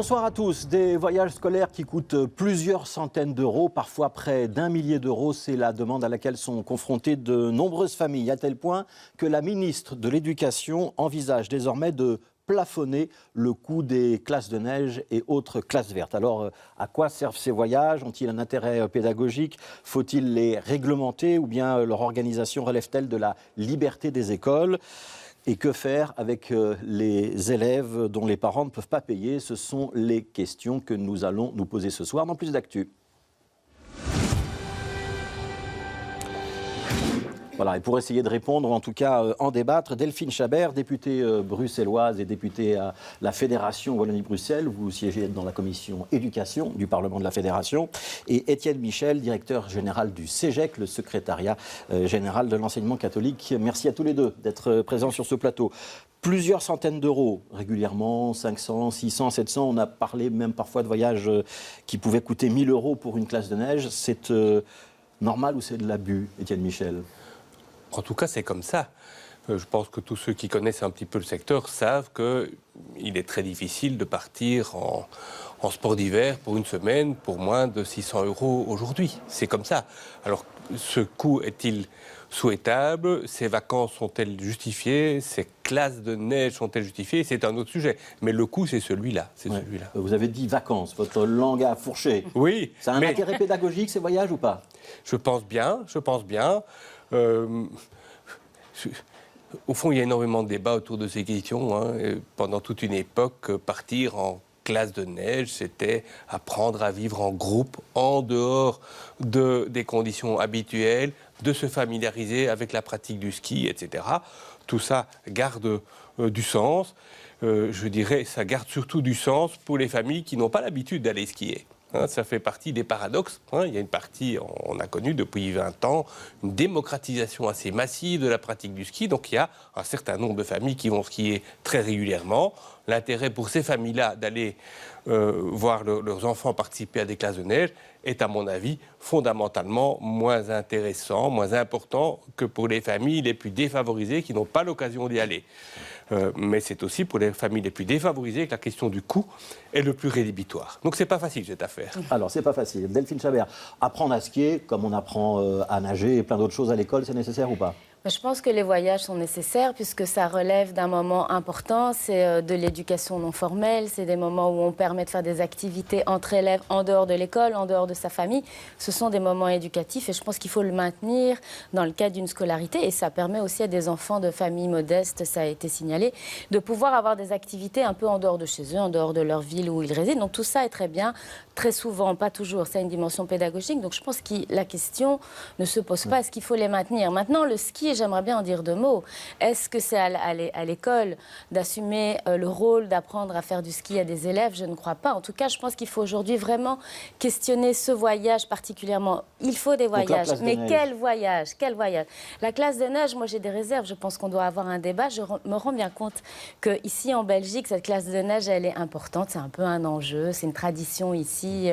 Bonsoir à tous. Des voyages scolaires qui coûtent plusieurs centaines d'euros, parfois près d'1 millier d'euros. C'est la demande à laquelle sont confrontées de nombreuses familles, à tel point que la ministre de l'Éducation envisage désormais de plafonner le coût des classes de neige et autres classes vertes. Alors, à quoi servent ces voyages? Ont-ils un intérêt pédagogique? Faut-il les réglementer ou bien leur organisation relève-t-elle de la liberté des écoles? Et que faire avec les élèves dont les parents ne peuvent pas payer? Ce sont les questions que nous allons nous poser ce soir dans Plus d'actu. Voilà, et pour essayer de répondre, ou en tout cas en débattre, Delphine Chabert, députée bruxelloise et députée à la Fédération Wallonie-Bruxelles. Vous siégez dans la commission éducation du Parlement de la Fédération. Et Étienne Michel, directeur général du CEGEC, le secrétariat général de l'enseignement catholique. Merci à tous les deux d'être présents sur ce plateau. Plusieurs centaines d'euros régulièrement, 500, 600, 700. On a parlé même parfois de voyages qui pouvaient coûter 1 000 euros pour une classe de neige. C'est normal ou c'est de l'abus, Étienne Michel? En tout cas, c'est comme ça. Je pense que tous ceux qui connaissent un petit peu le secteur savent qu'il est très difficile de partir en sport d'hiver pour une semaine pour moins de 600 euros aujourd'hui. C'est comme ça. Alors, ce coût est-il souhaitable? Ces vacances sont-elles justifiées? Ces classes de neige sont-elles justifiées? C'est un autre sujet. Mais le coût, c'est celui-là. Ouais. Vous avez dit vacances, votre langue a fourché. Oui. Ça a un intérêt pédagogique, ces voyages, ou pas? Je pense bien. Au fond, il y a énormément de débats autour de ces questions. Pendant toute une époque, partir en classe de neige, c'était apprendre à vivre en groupe, en dehors des conditions habituelles, de se familiariser avec la pratique du ski, etc. Tout ça garde du sens. Je dirais, ça garde surtout du sens pour les familles qui n'ont pas l'habitude d'aller skier. Ça fait partie des paradoxes. Il y a une partie, on a connu depuis 20 ans, une démocratisation assez massive de la pratique du ski. Donc il y a un certain nombre de familles qui vont skier très régulièrement. L'intérêt pour ces familles-là d'aller voir leurs enfants participer à des classes de neige est, à mon avis, fondamentalement moins intéressant, moins important que pour les familles les plus défavorisées qui n'ont pas l'occasion d'y aller. Mais c'est aussi pour les familles les plus défavorisées que la question du coût est le plus rédhibitoire. Donc c'est pas facile cette affaire. Alors c'est pas facile. Delphine Chabert, apprendre à skier comme on apprend à nager et plein d'autres choses à l'école, c'est nécessaire ou pas? Je pense que les voyages sont nécessaires puisque ça relève d'un moment important, c'est de l'éducation non formelle, c'est des moments où on permet de faire des activités entre élèves en dehors de l'école, en dehors de sa famille. Ce sont des moments éducatifs et je pense qu'il faut le maintenir dans le cadre d'une scolarité et ça permet aussi à des enfants de familles modestes, ça a été signalé, de pouvoir avoir des activités un peu en dehors de chez eux, en dehors de leur ville où ils résident. Donc tout ça est très bien, très souvent, pas toujours, ça a une dimension pédagogique. Donc je pense que la question ne se pose pas, est-ce qu'il faut les maintenir? Maintenant, le ski, j'aimerais bien en dire deux mots. Est-ce que c'est à l'école d'assumer le rôle d'apprendre à faire du ski à des élèves? Je ne crois pas. En tout cas, je pense qu'il faut aujourd'hui vraiment questionner ce voyage particulièrement. Il faut des voyages. Mais quel voyage? Quel voyage? La classe de neige, moi j'ai des réserves. Je pense qu'on doit avoir un débat. Je me rends bien compte qu'ici en Belgique, cette classe de neige, elle est importante. C'est un peu un enjeu. C'est une tradition ici.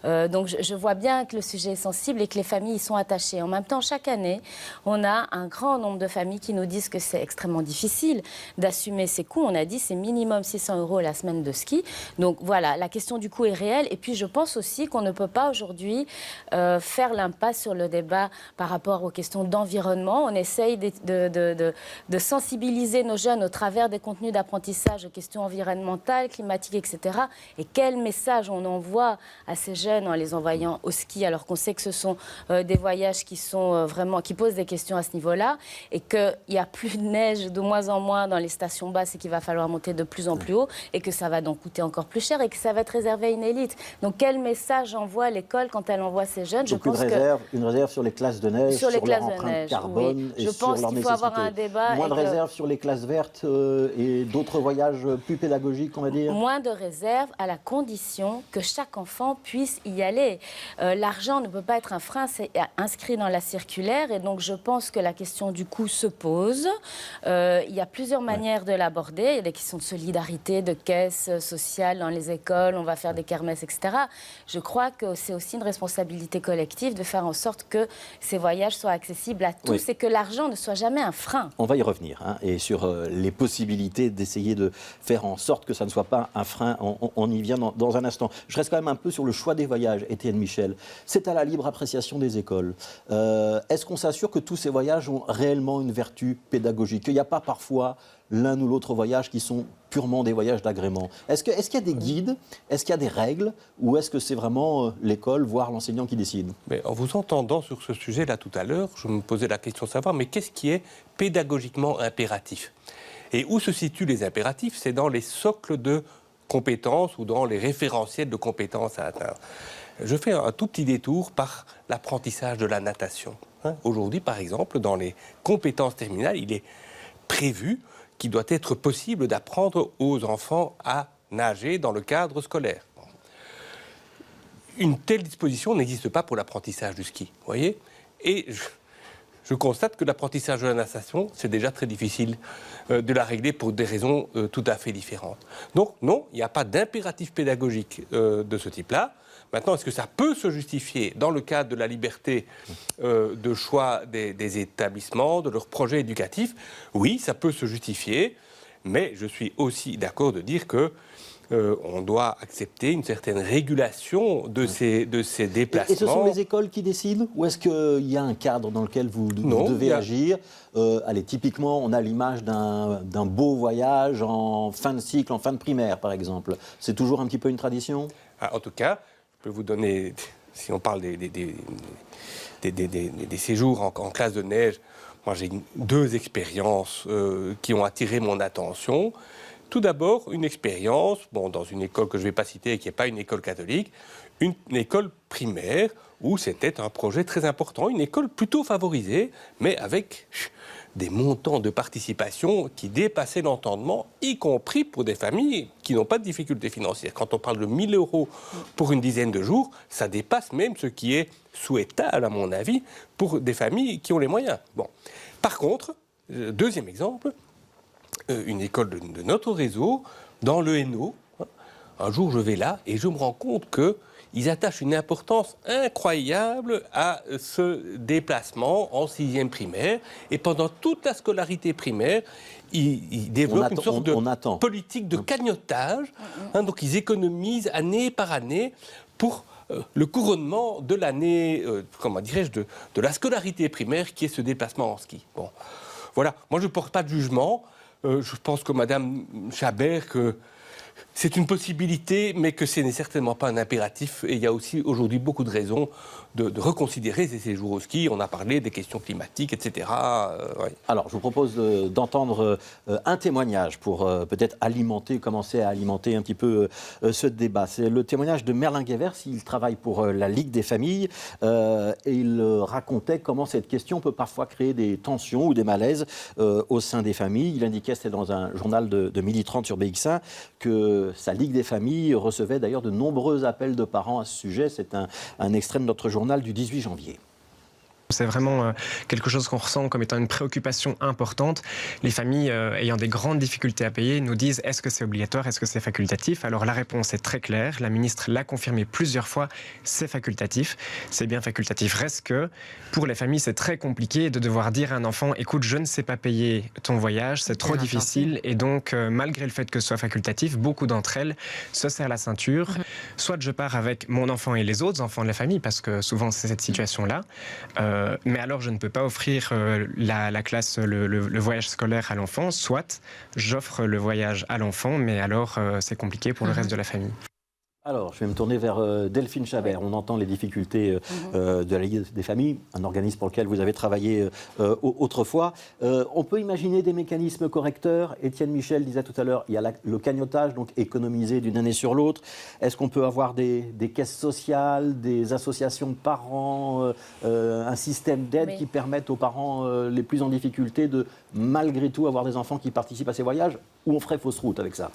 Donc je vois bien que le sujet est sensible et que les familles y sont attachées. En même temps, chaque année, on a un grand nombre de familles qui nous disent que c'est extrêmement difficile d'assumer ces coûts. On a dit c'est minimum 600 euros la semaine de ski. Donc voilà, la question du coût est réelle. Et puis je pense aussi qu'on ne peut pas aujourd'hui faire l'impasse sur le débat par rapport aux questions d'environnement. On essaye de sensibiliser nos jeunes au travers des contenus d'apprentissage aux questions environnementales, climatiques, etc. Et quel message on envoie à ces jeunes en les envoyant au ski alors qu'on sait que ce sont des voyages qui sont vraiment qui posent des questions à ce niveau-là et qu'il n'y a plus de neige de moins en moins dans les stations basses et qu'il va falloir monter de plus en plus haut et que ça va donc coûter encore plus cher et que ça va être réservé à une élite. Donc quel message envoie l'école quand elle envoie ses jeunes? Donc une réserve sur les classes de neige, sur leur empreinte carbone, oui. et sur leur nécessité. Je pense qu'il faut avoir un débat. Moins de réserve sur les classes vertes et d'autres voyages plus pédagogiques, on va dire? Moins de réserve à la condition que chaque enfant puisse y aller. L'argent ne peut pas être un frein, c'est inscrit dans la circulaire et donc je pense que la question question du coût se pose. Il y a plusieurs manières de l'aborder. Il y a des questions de solidarité, de caisse sociale dans les écoles, on va faire des kermesses, etc. Je crois que c'est aussi une responsabilité collective de faire en sorte que ces voyages soient accessibles à tous et que l'argent ne soit jamais un frein. On va y revenir, hein, et sur les possibilités d'essayer de faire en sorte que ça ne soit pas un frein. On y vient dans un instant. Je reste quand même un peu sur le choix des voyages, Étienne Michel. C'est à la libre appréciation des écoles. Est-ce qu'on s'assure que tous ces voyages ont réellement une vertu pédagogique? Qu'il n'y a pas parfois l'un ou l'autre voyage qui sont purement des voyages d'agrément? Est-ce qu'il y a des guides? Est-ce qu'il y a des règles? Ou est-ce que c'est vraiment l'école, voire l'enseignant qui décide? Mais en vous entendant sur ce sujet-là tout à l'heure, je me posais la question de savoir, mais qu'est-ce qui est pédagogiquement impératif? Et où se situent les impératifs? C'est dans les socles de compétences ou dans les référentiels de compétences à atteindre. Je fais un tout petit détour par l'apprentissage de la natation. Aujourd'hui, par exemple, dans les compétences terminales, il est prévu qu'il doit être possible d'apprendre aux enfants à nager dans le cadre scolaire. Une telle disposition n'existe pas pour l'apprentissage du ski, vous voyez? Et je constate que l'apprentissage de la natation, c'est déjà très difficile de la régler pour des raisons tout à fait différentes. Donc non, il n'y a pas d'impératif pédagogique de ce type-là. Maintenant, est-ce que ça peut se justifier dans le cadre de la liberté de choix des établissements, de leurs projets éducatifs? Oui, ça peut se justifier, mais je suis aussi d'accord de dire que on doit accepter une certaine régulation de ces déplacements. Et ce sont les écoles qui décident? Ou est-ce qu'il y a un cadre dans lequel vous devez agir? Allez, typiquement, on a l'image d'un beau voyage en fin de cycle, en fin de primaire, par exemple. C'est toujours un petit peu une tradition? En tout cas, je peux vous donner, si on parle des séjours en classe de neige, moi j'ai 2 expériences qui ont attiré mon attention. Tout d'abord, une expérience, dans une école que je ne vais pas citer, qui n'est pas une école catholique, une école primaire où c'était un projet très important, une école plutôt favorisée, mais avec des montants de participation qui dépassaient l'entendement, y compris pour des familles qui n'ont pas de difficultés financières. Quand on parle de 1 000 € pour une dizaine de jours, ça dépasse même ce qui est souhaitable, à mon avis, pour des familles qui ont les moyens. Bon. Par contre, deuxième exemple, une école de notre réseau, dans le Hainaut. Un jour, je vais là et je me rends compte qu'ils attachent une importance incroyable à ce déplacement en 6e primaire. Et pendant toute la scolarité primaire, ils développent une sorte de politique de cagnotage. Donc, ils économisent année par année pour le couronnement de l'année, comment dirais-je, de la scolarité primaire qui est ce déplacement en ski. Bon, voilà. Moi, je ne porte pas de jugement. Je pense que Mme Chabert, que c'est une possibilité, mais que ce n'est certainement pas un impératif. Et il y a aussi aujourd'hui beaucoup de raisons de reconsidérer ces séjours au ski. On a parlé des questions climatiques, etc. Ouais. Alors, je vous propose d'entendre un témoignage pour peut-être commencer à alimenter un petit peu ce débat. C'est le témoignage de Merlin Guevers. Il travaille pour la Ligue des familles et il racontait comment cette question peut parfois créer des tensions ou des malaises au sein des familles. Il indiquait, c'était dans un journal de 12h30 sur BX1, que sa Ligue des familles recevait d'ailleurs de nombreux appels de parents à ce sujet. C'est un extrait de notre journal du 18 janvier. C'est vraiment quelque chose qu'on ressent comme étant une préoccupation importante. Les familles ayant des grandes difficultés à payer nous disent: est-ce que c'est obligatoire, est-ce que c'est facultatif? Alors la réponse est très claire, la ministre l'a confirmé plusieurs fois, c'est facultatif. C'est bien facultatif, reste que pour les familles c'est très compliqué de devoir dire à un enfant: écoute, je ne sais pas payer ton voyage, c'est trop difficile. Et donc malgré le fait que ce soit facultatif, beaucoup d'entre elles se serrent la ceinture. Soit je pars avec mon enfant et les autres enfants de la famille, parce que souvent c'est cette situation-là. Mais alors je ne peux pas offrir la classe, le voyage scolaire à l'enfant, soit j'offre le voyage à l'enfant, mais alors c'est compliqué pour le reste de la famille. Alors, je vais me tourner vers Delphine Chabert. On entend les difficultés de la Ligue des familles, un organisme pour lequel vous avez travaillé autrefois. On peut imaginer des mécanismes correcteurs. Étienne Michel disait tout à l'heure, il y a le cagnotage, donc économiser d'une année sur l'autre. Est-ce qu'on peut avoir des caisses sociales, des associations de parents, un système d'aide qui permettent aux parents les plus en difficulté de, malgré tout, avoir des enfants qui participent à ces voyages? Ou on ferait fausse route avec ça?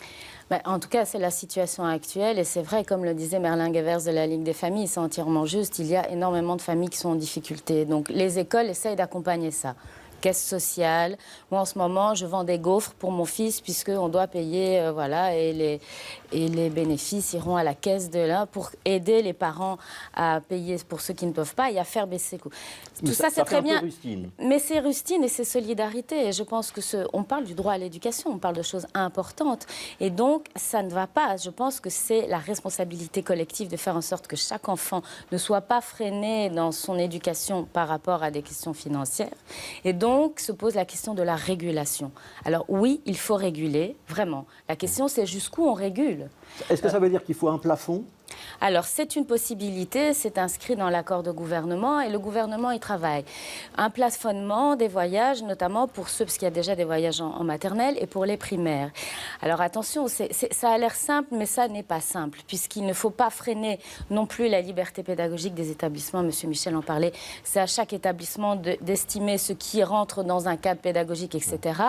En tout cas, c'est la situation actuelle et c'est vrai, comme le disait Merlin Guevers de la Ligue des familles, c'est entièrement juste. Il y a énormément de familles qui sont en difficulté. Donc les écoles essayent d'accompagner ça. caisse sociale. Moi, en ce moment, je vends des gaufres pour mon fils puisqu'on doit payer, voilà, et les bénéfices iront à la caisse de là pour aider les parents à payer pour ceux qui ne peuvent pas et à faire baisser les coûts. Tout ça, c'est très bien. Mais c'est rustine et c'est solidarité. Et je pense que on parle du droit à l'éducation, on parle de choses importantes. Et donc, ça ne va pas. Je pense que c'est la responsabilité collective de faire en sorte que chaque enfant ne soit pas freiné dans son éducation par rapport à des questions financières. Et donc, se pose la question de la régulation. Alors oui, il faut réguler, vraiment. La question, c'est jusqu'où on régule. Est-ce que ça veut dire qu'il faut un plafond ? Alors, c'est une possibilité, c'est inscrit dans l'accord de gouvernement et le gouvernement y travaille. Un plafonnement des voyages, notamment pour ceux, parce qu'il y a déjà des voyages en maternelle et pour les primaires. Alors attention, ça a l'air simple, mais ça n'est pas simple, puisqu'il ne faut pas freiner non plus la liberté pédagogique des établissements. Monsieur Michel en parlait, c'est à chaque établissement d'estimer ce qui rentre dans un cadre pédagogique, etc.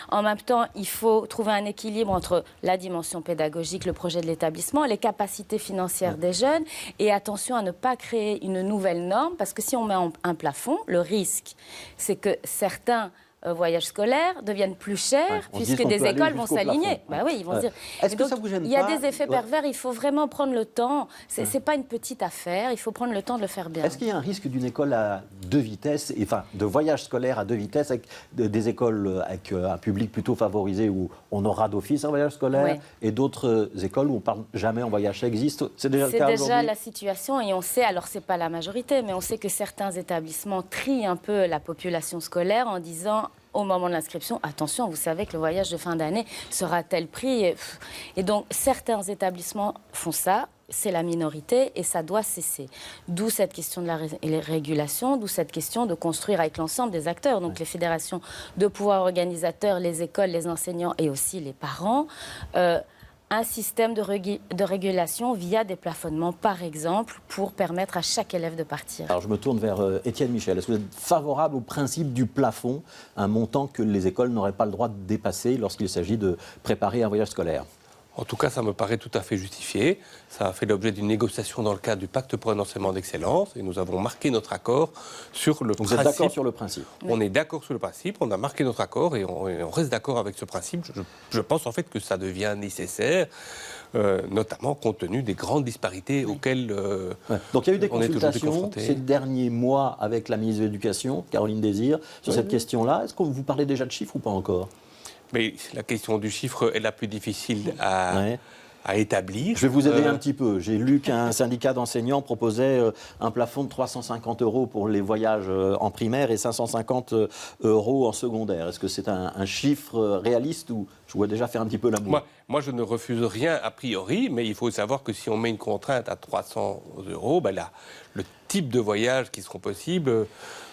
En même temps, il faut trouver un équilibre entre la dimension pédagogique, le projet de l'établissement, les capacités financières des jeunes et attention à ne pas créer une nouvelle norme parce que si on met un plafond, le risque, c'est que certains voyages scolaires deviennent plus chers puisque des écoles vont s'aligner. Bah oui, ils vont dire. Est-ce que ça vous gêne pas ? Il y a des effets pervers, il faut vraiment prendre le temps. C'est pas une petite affaire, il faut prendre le temps de le faire bien. Est-ce qu'il y a un risque d'une école à deux vitesses, enfin de voyage scolaire à deux vitesses, avec des écoles avec un public plutôt favorisé où on aura d'office un voyage scolaire et d'autres écoles où on ne parle jamais en voyage? Ça existe? C'est déjà le cas aujourd'hui ? C'est déjà la situation et on sait, alors c'est pas la majorité, mais on sait que certains établissements trient un peu la population scolaire en disant au moment de l'inscription, attention, vous savez que le voyage de fin d'année sera à tel prix. Et donc, certains établissements font ça, c'est la minorité et ça doit cesser. D'où cette question de la régulation, d'où cette question de construire avec l'ensemble des acteurs, donc les fédérations de pouvoir organisateurs, les écoles, les enseignants et aussi les parents, un système de régulation via des plafonnements, par exemple, pour permettre à chaque élève de partir. Alors je me tourne vers Étienne Michel. Est-ce que vous êtes favorable au principe du plafond, un montant que les écoles n'auraient pas le droit de dépasser lorsqu'il s'agit de préparer un voyage scolaire ? En tout cas, ça me paraît tout à fait justifié. Ça a fait l'objet d'une négociation dans le cadre du pacte pour un enseignement d'excellence et nous avons marqué notre accord sur le principe. Vous êtes d'accord sur le principe ? On est d'accord sur le principe, on a marqué notre accord et on reste d'accord avec ce principe. Je pense en fait que ça devient nécessaire, notamment compte tenu des grandes disparités auxquelles Donc il y a eu des on est aujourd'hui consultations confrontés. ces derniers mois avec la ministre de l'Éducation, Caroline Désir, sur cette question-là. Est-ce que vous parlez déjà de chiffres ou pas encore ? Mais la question du chiffre est la plus difficile à établir. Je vais vous aider un petit peu. J'ai lu qu'un syndicat d'enseignants proposait un plafond de 350 € pour les voyages en primaire et 550 € en secondaire. Est-ce que c'est un chiffre réaliste ou je vois déjà faire un petit peu l'amour ? Moi, je ne refuse rien a priori, mais il faut savoir que si on met une contrainte à 300 €, ben là, le type de voyages qui seront possibles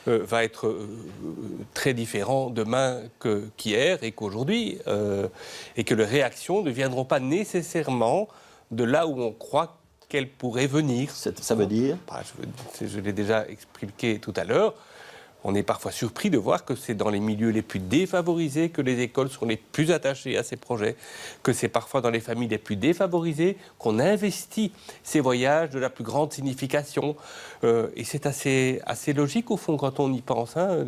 va être très différent demain qu'hier et qu'aujourd'hui, et que les réactions ne viendront pas nécessairement de là où on croit qu'elles pourraient venir. Ça veut dire ? Je l'ai déjà expliqué tout à l'heure. On est parfois surpris de voir que c'est dans les milieux les plus défavorisés que les écoles sont les plus attachées à ces projets, que c'est parfois dans les familles les plus défavorisées qu'on investit ces voyages de la plus grande signification. Et c'est assez logique au fond quand on y pense. Hein.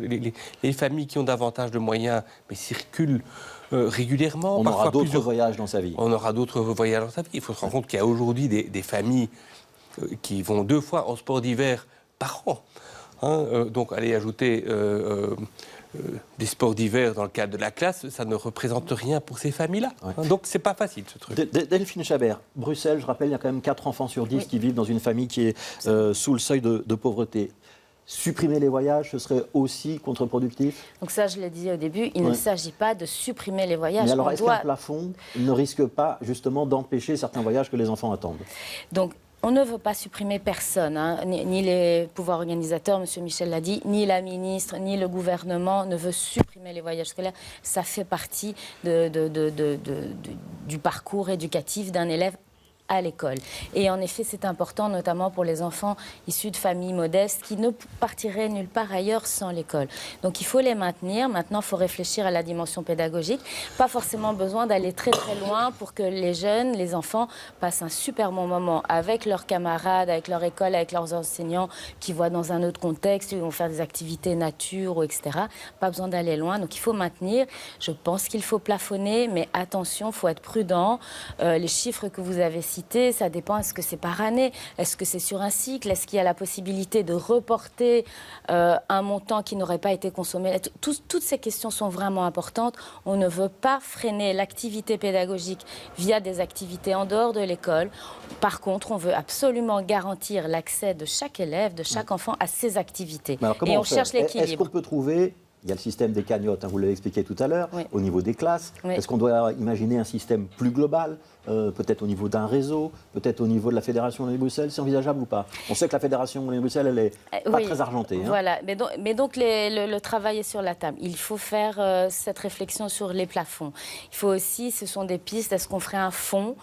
Les familles qui ont davantage de moyens mais circulent régulièrement. On aura d'autres voyages dans sa vie. On aura d'autres voyages dans sa vie. Il faut se rendre compte qu'il y a aujourd'hui des familles qui vont 2 fois en sport d'hiver par an. Donc, aller ajouter des sports d'hiver dans le cadre de la classe, ça ne représente rien pour ces familles-là. Ouais. Donc, c'est pas facile, ce truc. Delphine Chabert, Bruxelles, je rappelle, il y a quand même 4 enfants sur 10 qui vivent dans une famille qui est sous le seuil de pauvreté. Supprimer les voyages, ce serait aussi contre-productif ? Donc ça, je l'ai dit au début, il ne s'agit pas de supprimer les voyages. Mais alors, est-ce qu'un plafond ne risque pas, justement, d'empêcher certains voyages que les enfants attendent ? Donc, on ne veut pas supprimer personne, hein, ni les pouvoirs organisateurs, M. Michel l'a dit, ni la ministre, ni le gouvernement ne veut supprimer les voyages scolaires. Ça fait partie du parcours éducatif d'un élève à l'école. Et en effet, c'est important, notamment pour les enfants issus de familles modestes qui ne partiraient nulle part ailleurs sans l'école. Donc il faut les maintenir. Maintenant, il faut réfléchir à la dimension pédagogique. Pas forcément besoin d'aller très très loin pour que les jeunes, les enfants, passent un super bon moment avec leurs camarades, avec leur école, avec leurs enseignants qui voient dans un autre contexte, ils vont faire des activités nature, ou etc. Pas besoin d'aller loin. Donc il faut maintenir. Je pense qu'il faut plafonner, mais attention, il faut être prudent. Les chiffres que vous avez cités, ça dépend. Est-ce que c'est par année? Est-ce que c'est sur un cycle? Est-ce qu'il y a la possibilité de reporter un montant qui n'aurait pas été consommé? Toutes ces questions sont vraiment importantes. On ne veut pas freiner l'activité pédagogique via des activités en dehors de l'école. Par contre, on veut absolument garantir l'accès de chaque élève, de chaque enfant à ces activités. Et on cherche l'équilibre. Est-ce qu'on peut trouver... Il y a le système des cagnottes, vous l'avez expliqué tout à l'heure, oui. Au niveau des classes. Oui. Est-ce qu'on doit imaginer un système plus global, peut-être au niveau d'un réseau, peut-être au niveau de la Fédération Wallonie-Bruxelles? C'est envisageable ou pas? On sait que la Fédération Wallonie-Bruxelles, elle n'est pas très argentée. Hein. Voilà, mais donc le travail est sur la table. Il faut faire cette réflexion sur les plafonds. Il faut aussi, ce sont des pistes, est-ce qu'on ferait un fonds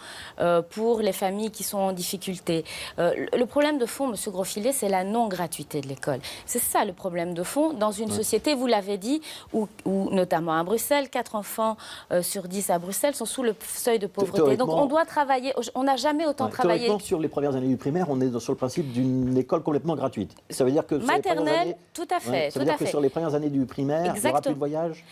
pour les familles qui sont en difficulté? Le problème de fond, M. Grosfilet, c'est la non-gratuité de l'école. C'est ça le problème de fond. Dans une société, vous l'avez dit, où notamment à Bruxelles, 4 enfants sur 10 à Bruxelles sont sous le seuil de pauvreté. Donc on doit travailler, on n'a jamais autant travaillé. Théoriquement, sur les premières années du primaire, on est sur le principe d'une école complètement gratuite. Ça veut dire que maternelle, tout à fait. Ça veut dire que sur les premières années du primaire, il n'y aura plus de voyage?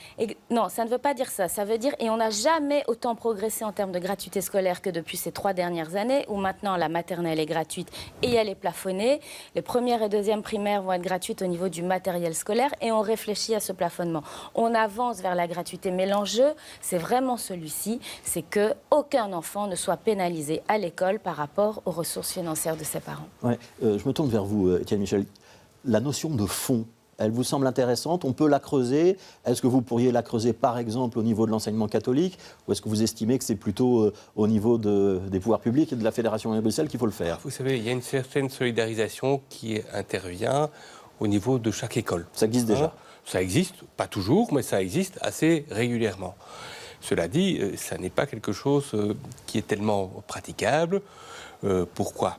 Non, ça ne veut pas dire ça. Ça veut dire, et on n'a jamais autant progressé en termes de gratuité scolaire que depuis ces 3 dernières années, où maintenant la maternelle est gratuite et elle est plafonnée. Les premières et deuxièmes primaires vont être gratuites au niveau du matériel scolaire et on réfléchit à ce plafonnement. On avance vers la gratuité, mais l'enjeu, c'est vraiment celui-ci, c'est qu'aucun enfant ne soit pénalisé à l'école par rapport aux ressources financières de ses parents. Ouais, je me tourne vers vous, Étienne Michel. La notion de fonds, elle vous semble intéressante? On peut la creuser? Est-ce que vous pourriez la creuser, par exemple, au niveau de l'enseignement catholique? Ou est-ce que vous estimez que c'est plutôt au niveau des pouvoirs publics et de la Fédération Wallonie-Bruxelles qu'il faut le faire? Vous savez, il y a une certaine solidarisation qui intervient au niveau de chaque école. Ça existe déjà? Ça existe, pas toujours, mais ça existe assez régulièrement. Cela dit, ça n'est pas quelque chose qui est tellement praticable. Pourquoi?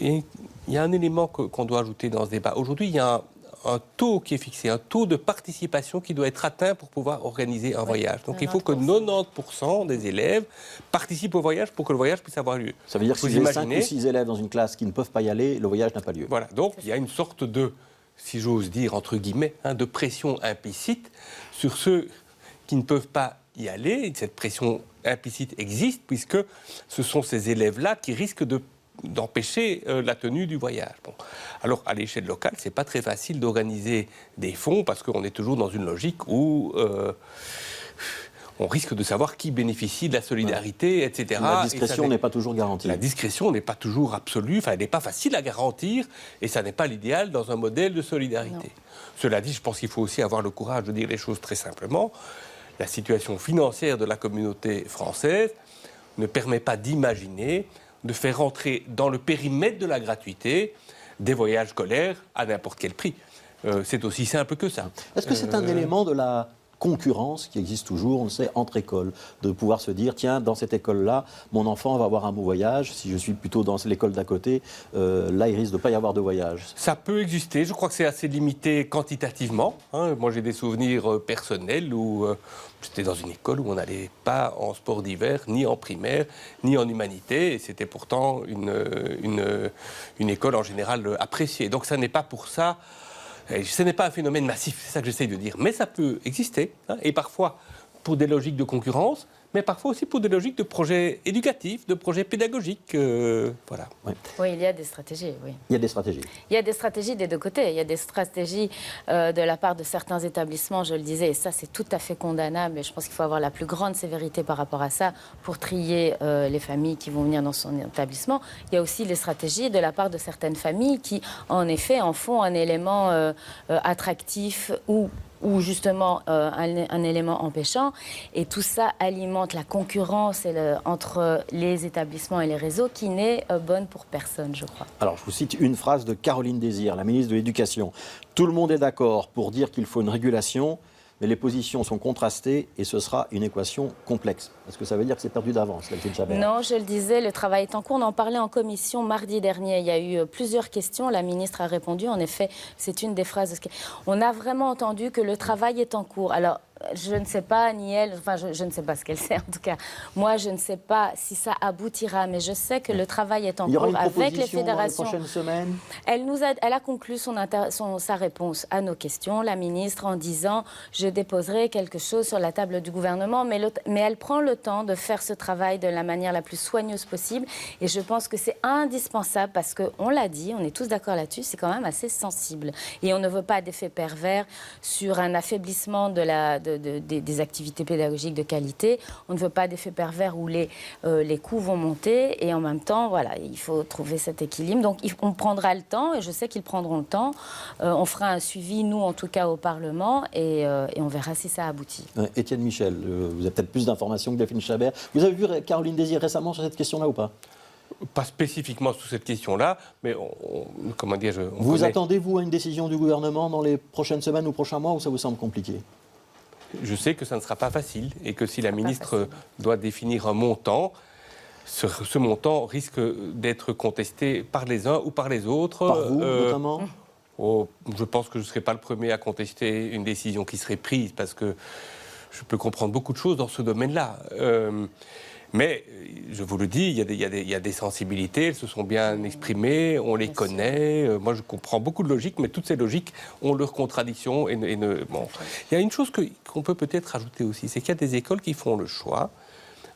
Il y a un élément qu'on doit ajouter dans ce débat. Aujourd'hui, il y a un taux qui est fixé, un taux de participation qui doit être atteint pour pouvoir organiser un voyage. Donc 90%. Il faut que 90% des élèves participent au voyage pour que le voyage puisse avoir lieu. Ça veut dire que si vous avez 5 ou 6 élèves dans une classe qui ne peuvent pas y aller, le voyage n'a pas lieu. Voilà, donc il y a une sorte de, si j'ose dire, entre guillemets, de pression implicite sur ceux qui ne peuvent pas y aller. Cette pression implicite existe puisque ce sont ces élèves-là qui risquent d'empêcher la tenue du voyage. Bon. Alors, à l'échelle locale, ce n'est pas très facile d'organiser des fonds parce qu'on est toujours dans une logique où on risque de savoir qui bénéficie de la solidarité, etc. La discrétion n'est pas toujours garantie. La discrétion n'est pas toujours absolue, enfin, elle n'est pas facile à garantir, et ça n'est pas l'idéal dans un modèle de solidarité. Non. Cela dit, je pense qu'il faut aussi avoir le courage de dire les choses très simplement. La situation financière de la communauté française ne permet pas d'imaginer de faire entrer dans le périmètre de la gratuité des voyages scolaires à n'importe quel prix. C'est aussi simple que ça. Est-ce que c'est un élément de la concurrence qui existe toujours, on le sait, entre écoles, de pouvoir se dire, tiens, dans cette école-là, mon enfant va avoir un beau voyage, si je suis plutôt dans l'école d'à côté, là, il risque de ne pas y avoir de voyage. Ça peut exister, je crois que c'est assez limité quantitativement. Moi, j'ai des souvenirs personnels où j'étais dans une école où on n'allait pas en sport d'hiver, ni en primaire, ni en humanité, et c'était pourtant une école en général appréciée. Donc ça n'est pas pour ça... Ce n'est pas un phénomène massif, c'est ça que j'essaye de dire. Mais ça peut exister, et parfois pour des logiques de concurrence, mais parfois aussi pour des logiques de projets éducatifs, de projets pédagogiques. Voilà. Oui, il y a des stratégies. Oui. Il y a des stratégies. Il y a des stratégies des deux côtés. Il y a des stratégies de la part de certains établissements, je le disais, et ça c'est tout à fait condamnable, et je pense qu'il faut avoir la plus grande sévérité par rapport à ça pour trier les familles qui vont venir dans son établissement. Il y a aussi les stratégies de la part de certaines familles qui, en effet, en font un élément attractif ou justement un élément empêchant. Et tout ça alimente la concurrence entre les établissements et les réseaux qui n'est bonne pour personne, je crois. Alors, je vous cite une phrase de Caroline Désir, la ministre de l'Éducation. Tout le monde est d'accord pour dire qu'il faut une régulation, mais les positions sont contrastées et ce sera une équation complexe. Est-ce que ça veut dire que c'est perdu d'avance, Delphine Chabert? Non, je le disais, le travail est en cours. On en parlait en commission mardi dernier. Il y a eu plusieurs questions. La ministre a répondu. En effet, c'est une des phrases. On a vraiment entendu que le travail est en cours. Alors, je ne sais pas, ni elle, enfin je ne sais pas ce qu'elle sait en tout cas. Moi, je ne sais pas si ça aboutira, mais je sais que le travail est en cours avec les fédérations. Dans les prochaines semaines. Elle a conclu sa réponse à nos questions, la ministre, en disant « Je déposerai quelque chose sur la table du gouvernement », mais elle prend le temps de faire ce travail de la manière la plus soigneuse possible. Et je pense que c'est indispensable parce qu'on l'a dit, on est tous d'accord là-dessus, c'est quand même assez sensible. Et on ne veut pas d'effet pervers sur un affaiblissement des activités pédagogiques de qualité. On ne veut pas d'effet pervers où les coûts vont monter et en même temps, voilà, il faut trouver cet équilibre. Donc, on prendra le temps et je sais qu'ils prendront le temps. On fera un suivi, nous, en tout cas, au Parlement et on verra si ça aboutit. Étienne Michel, vous avez peut-être plus d'informations que Delphine Chabert. Vous avez vu Caroline Désir récemment sur cette question-là ou pas? Pas spécifiquement sur cette question-là, mais comment dire, vous attendez-vous à une décision du gouvernement dans les prochaines semaines ou prochains mois ou ça vous semble compliqué? Je sais que ça ne sera pas facile et que si la ministre doit définir un montant, ce montant risque d'être contesté par les uns ou par les autres. Par vous, notamment? Je pense que je ne serai pas le premier à contester une décision qui serait prise parce que je peux comprendre beaucoup de choses dans ce domaine-là. Mais, je vous le dis, il y a des sensibilités, elles se sont bien exprimées, on les connaît. Moi, je comprends beaucoup de logique, mais toutes ces logiques ont leurs contradictions. Bon. Il y a une chose qu'on peut peut-être rajouter aussi, c'est qu'il y a des écoles qui font le choix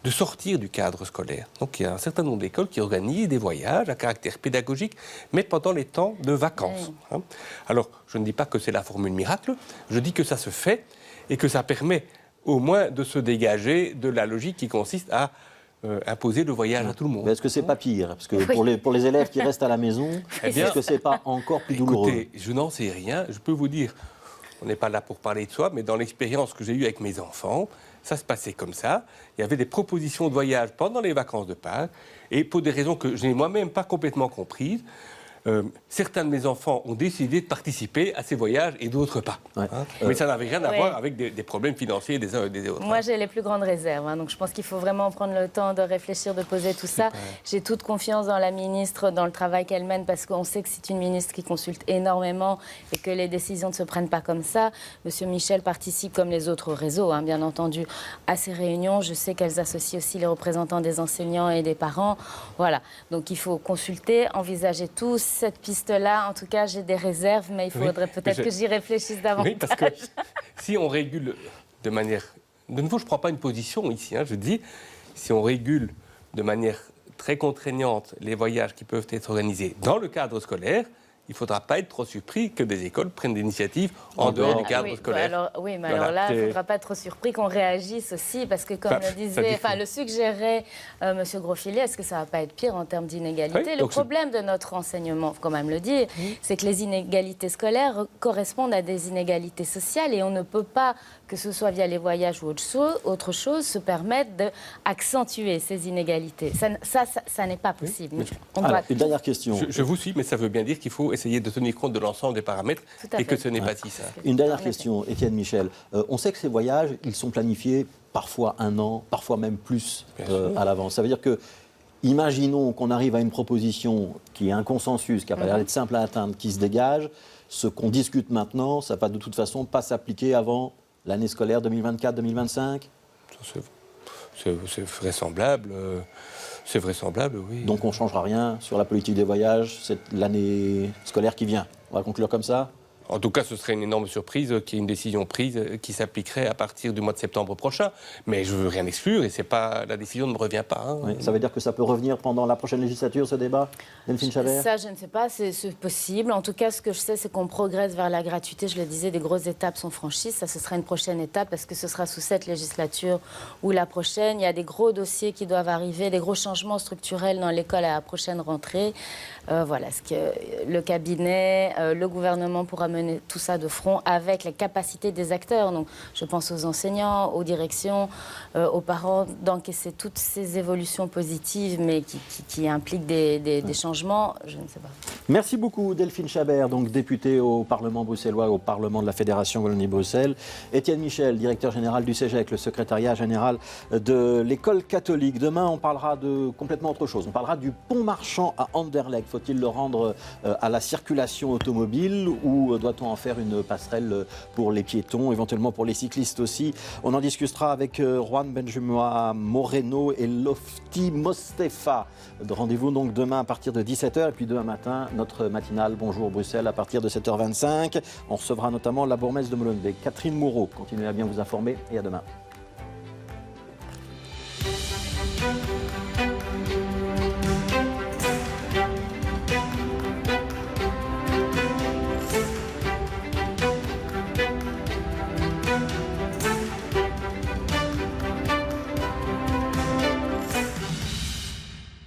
de sortir du cadre scolaire. Donc, il y a un certain nombre d'écoles qui organisent des voyages à caractère pédagogique, mais pendant les temps de vacances. Oui. Alors, je ne dis pas que c'est la formule miracle, je dis que ça se fait et que ça permet au moins de se dégager de la logique qui consiste à imposer le voyage à tout le monde. Mais est-ce que c'est pas pire? Parce que pour les élèves qui restent à la maison, est-ce que c'est pas encore plus douloureux? Écoutez, je n'en sais rien. Je peux vous dire, on n'est pas là pour parler de soi, mais dans l'expérience que j'ai eue avec mes enfants, ça se passait comme ça. Il y avait des propositions de voyage pendant les vacances de Pâques, et pour des raisons que je n'ai moi-même pas complètement comprises, certains de mes enfants ont décidé de participer à ces voyages et d'autres pas. Ouais. Mais ça n'avait rien à voir avec des problèmes financiers des uns et des autres. Moi, j'ai les plus grandes réserves. Donc, je pense qu'il faut vraiment prendre le temps de réfléchir, de poser tout ça. J'ai toute confiance dans la ministre, dans le travail qu'elle mène, parce qu'on sait que c'est une ministre qui consulte énormément et que les décisions ne se prennent pas comme ça. Monsieur Michel participe, comme les autres réseaux, bien entendu, à ces réunions. Je sais qu'elles associent aussi les représentants des enseignants et des parents. Voilà. Donc, il faut consulter, envisager tout. Cette piste-là, en tout cas, j'ai des réserves, mais il faudrait peut-être que j'y réfléchisse davantage. Oui, parce que si on régule de manière... De nouveau, je ne prends pas une position ici, je dis, si on régule de manière très contraignante les voyages qui peuvent être organisés dans le cadre scolaire, il ne faudra pas être trop surpris que des écoles prennent des initiatives en dehors du cadre scolaire. Oui, mais alors là, il ne faudra pas être trop surpris qu'on réagisse aussi, parce que comme le suggérait M. Grosfilet, est-ce que ça ne va pas être pire en termes d'inégalité? Le problème de notre enseignement, il faut quand même le dire, c'est que les inégalités scolaires correspondent à des inégalités sociales et on ne peut pas, que ce soit via les voyages ou autre chose, se permettre d'accentuer ces inégalités. Ça n'est pas possible. Une dernière question. Je vous suis, mais ça veut bien dire qu'il faut essayer de tenir compte de l'ensemble des paramètres et que ce n'est pas si simple. Une dernière question, Étienne Michel. On sait que ces voyages, ils sont planifiés parfois un an, parfois même plus à l'avance. Ça veut dire que, imaginons qu'on arrive à une proposition qui est un consensus, qui n'a pas l'air d'être simple à atteindre, qui se dégage. Ce qu'on discute maintenant, ça ne va de toute façon pas s'appliquer avant l'année scolaire 2024-2025 ? C'est vraisemblable. C'est vraisemblable, oui. Donc on ne changera rien sur la politique des voyages l'année scolaire qui vient. On va conclure comme ça ? En tout cas, ce serait une énorme surprise qu'il y ait une décision prise qui s'appliquerait à partir du mois de septembre prochain. Mais je ne veux rien exclure et la décision ne me revient pas. Oui, ça veut dire que ça peut revenir pendant la prochaine législature, ce débat, Delphine Chabert ? Ça, je ne sais pas, c'est possible. En tout cas, ce que je sais, c'est qu'on progresse vers la gratuité. Je le disais, des grosses étapes sont franchies. Ça, ce sera une prochaine étape parce que ce sera sous cette législature ou la prochaine. Il y a des gros dossiers qui doivent arriver, des gros changements structurels dans l'école à la prochaine rentrée. Voilà, le cabinet, le gouvernement pourra mener tout ça de front avec les capacités des acteurs. Donc, je pense aux enseignants, aux directions, aux parents, d'encaisser toutes ces évolutions positives, mais qui impliquent des changements. Je ne sais pas. Merci beaucoup Delphine Chabert, donc députée au Parlement bruxellois, au Parlement de la Fédération Wallonie-Bruxelles. Étienne Michel, directeur général du CEGEC, le secrétariat général de l'école catholique. Demain, on parlera de complètement autre chose. On parlera du pont marchand à Anderlecht. Faut-il le rendre à la circulation automobile ou doit-on en faire une passerelle pour les piétons, éventuellement pour les cyclistes aussi? On en discutera avec Juan Benjumea Moreno et Lofti Mostefa. Rendez-vous donc demain à partir de 17h et puis demain matin, notre matinale Bonjour Bruxelles à partir de 7h25. On recevra notamment la bourgmestre de Molenbeek, Catherine Moreau. Continuez à bien vous informer et à demain.